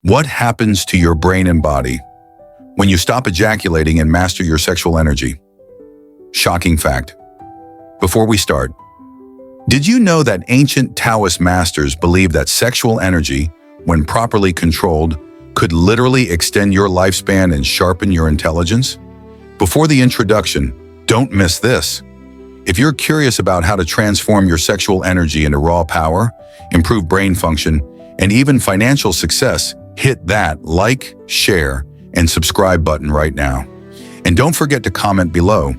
What happens to your brain and body when you stop ejaculating and master your sexual energy? Shocking fact. Before we start, did you know that ancient Taoist masters believed that sexual energy, when properly controlled, could literally extend your lifespan and sharpen your intelligence? Before the introduction, don't miss this. If you're curious about how to transform your sexual energy into raw power, improve brain function, and even financial success, hit that like, share, and subscribe button right now. And don't forget to comment below.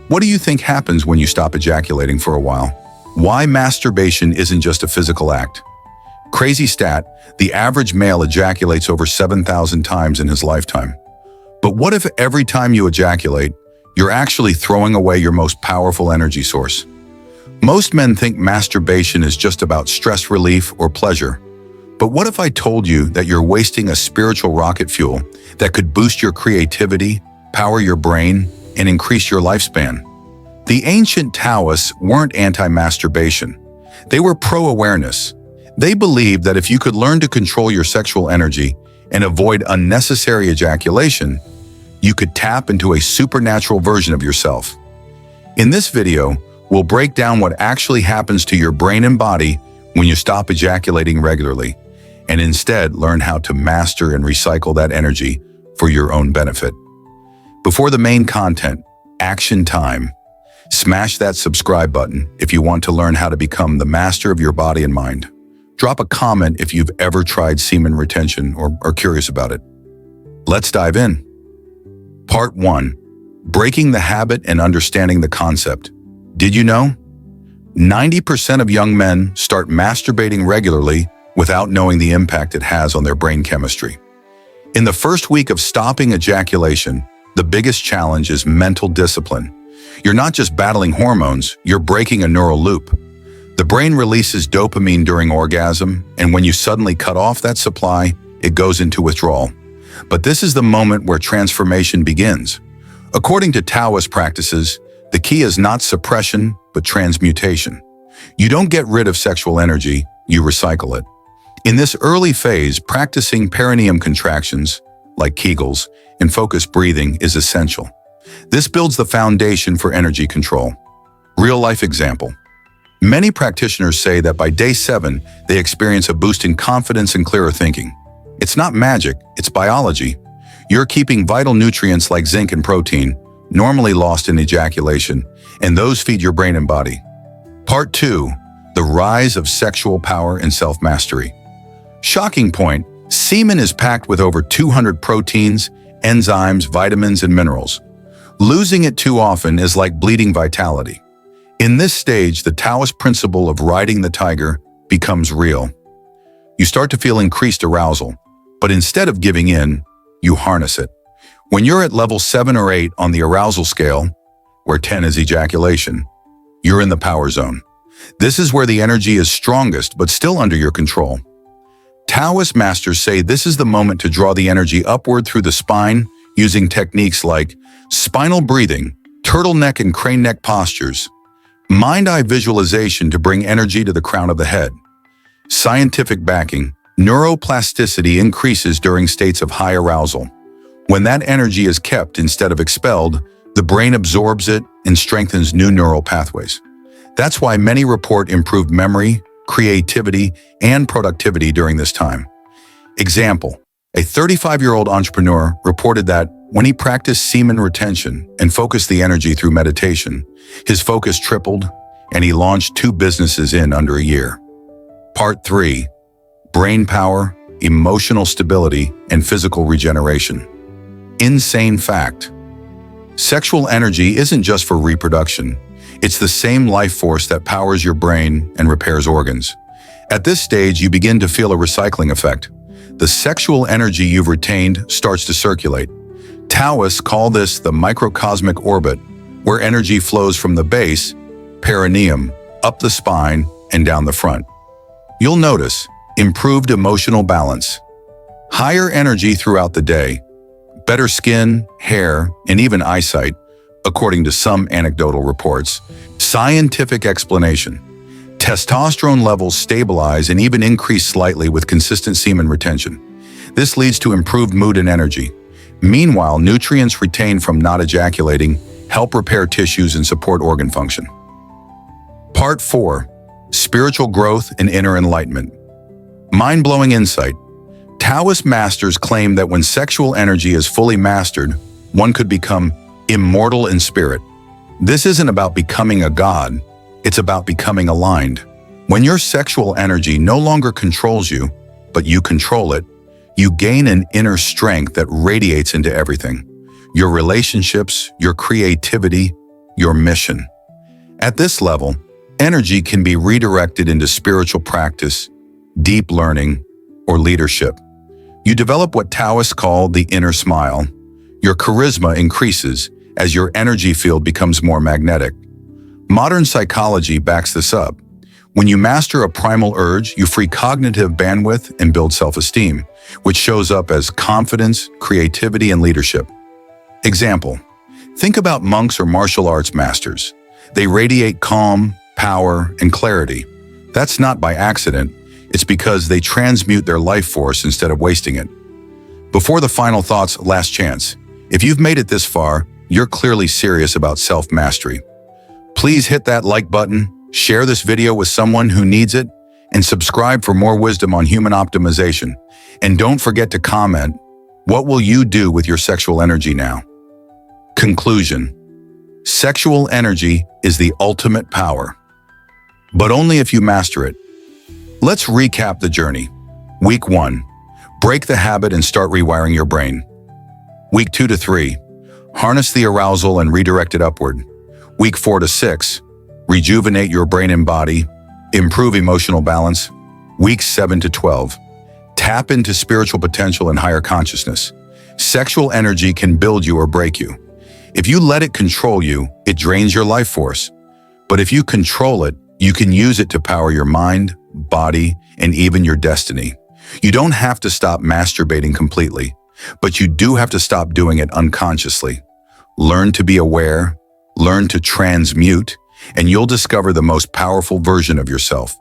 What do you think happens when you stop ejaculating for a while? Why masturbation isn't just a physical act? Crazy stat, the average male ejaculates over 7,000 times in his lifetime. But what if every time you ejaculate, you're actually throwing away your most powerful energy source? Most men think masturbation is just about stress relief or pleasure. But what if I told you that you're wasting a spiritual rocket fuel that could boost your creativity, power your brain, and increase your lifespan? The ancient Taoists weren't anti-masturbation. They were pro-awareness. They believed that if you could learn to control your sexual energy and avoid unnecessary ejaculation, you could tap into a supernatural version of yourself. In this video, we'll break down what actually happens to your brain and body when you stop ejaculating regularly, and instead learn how to master and recycle that energy for your own benefit. Before the main content, action time. Smash that subscribe button if you want to learn how to become the master of your body and mind. Drop a comment if you've ever tried semen retention or are curious about it. Let's dive in. Part 1. Breaking the habit and understanding the concept. Did you know? 90% of young men start masturbating regularly without knowing the impact it has on their brain chemistry. In the first week of stopping ejaculation, the biggest challenge is mental discipline. You're not just battling hormones, you're breaking a neural loop. The brain releases dopamine during orgasm, and when you suddenly cut off that supply, it goes into withdrawal. But this is the moment where transformation begins. According to Taoist practices, the key is not suppression, but transmutation. You don't get rid of sexual energy, you recycle it. In this early phase, practicing perineum contractions, like Kegels, and focused breathing is essential. This builds the foundation for energy control. Real-life example. Many practitioners say that by day 7, they experience a boost in confidence and clearer thinking. It's not magic, it's biology. You're keeping vital nutrients like zinc and protein, normally lost in ejaculation, and those feed your brain and body. Part 2. The rise of sexual power and self-mastery. Shocking point, semen is packed with over 200 proteins, enzymes, vitamins, and minerals. Losing it too often is like bleeding vitality. In this stage, the Taoist principle of riding the tiger becomes real. You start to feel increased arousal, but instead of giving in, you harness it. When you're at level 7 or 8 on the arousal scale, where 10 is ejaculation, you're in the power zone. This is where the energy is strongest but still under your control. Taoist masters say this is the moment to draw the energy upward through the spine using techniques like spinal breathing, turtleneck and crane neck postures, mind-eye visualization to bring energy to the crown of the head. Scientific backing, neuroplasticity increases during states of high arousal. When that energy is kept instead of expelled, the brain absorbs it and strengthens new neural pathways. That's why many report improved memory, creativity, and productivity during this time. Example, a 35-year-old entrepreneur reported that when he practiced semen retention and focused the energy through meditation, his focus tripled and he launched 2 businesses in under a year. Part 3. Brain power, emotional stability, and physical regeneration. Insane fact. Sexual energy isn't just for reproduction. It's the same life force that powers your brain and repairs organs. At this stage, you begin to feel a recycling effect. The sexual energy you've retained starts to circulate. Taoists call this the microcosmic orbit, where energy flows from the base, perineum, up the spine, and down the front. You'll notice improved emotional balance, higher energy throughout the day, better skin, hair, and even eyesight, according to some anecdotal reports. Scientific explanation. Testosterone levels stabilize and even increase slightly with consistent semen retention. This leads to improved mood and energy. Meanwhile, nutrients retained from not ejaculating help repair tissues and support organ function. Part 4. Spiritual growth and inner enlightenment. Mind-blowing insight. Taoist masters claim that when sexual energy is fully mastered, one could become immortal in spirit. This isn't about becoming a god, it's about becoming aligned. When your sexual energy no longer controls you, but you control it, you gain an inner strength that radiates into everything. Your relationships, your creativity, your mission. At this level, energy can be redirected into spiritual practice, deep learning, or leadership. You develop what Taoists call the inner smile. Your charisma increases as your energy field becomes more magnetic. Modern psychology backs this up. When you master a primal urge, you free cognitive bandwidth and build self-esteem, which shows up as confidence, creativity, and leadership. Example: think about monks or martial arts masters. They radiate calm, power, and clarity. That's not by accident. It's because they transmute their life force instead of wasting it. Before the final thoughts, last chance. If you've made it this far, you're clearly serious about self-mastery. Please hit that like button, share this video with someone who needs it, and subscribe for more wisdom on human optimization. And don't forget to comment, what will you do with your sexual energy now? Conclusion: sexual energy is the ultimate power, but only if you master it. Let's recap the journey. Week 1, break the habit and start rewiring your brain. Week 2 to 3, harness the arousal and redirect it upward. Week 4 to 6, rejuvenate your brain and body, improve emotional balance. Week 7 to 12, tap into spiritual potential and higher consciousness. Sexual energy can build you or break you. If you let it control you, it drains your life force. But if you control it, you can use it to power your mind, body, and even your destiny. You don't have to stop masturbating completely, but you do have to stop doing it unconsciously. Learn to be aware, learn to transmute, and you'll discover the most powerful version of yourself.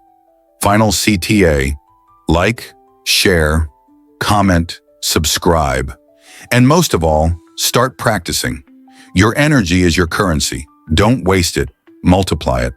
Final CTA: like, share, comment, subscribe, and most of all, start practicing. Your energy is your currency. Don't waste it, multiply it.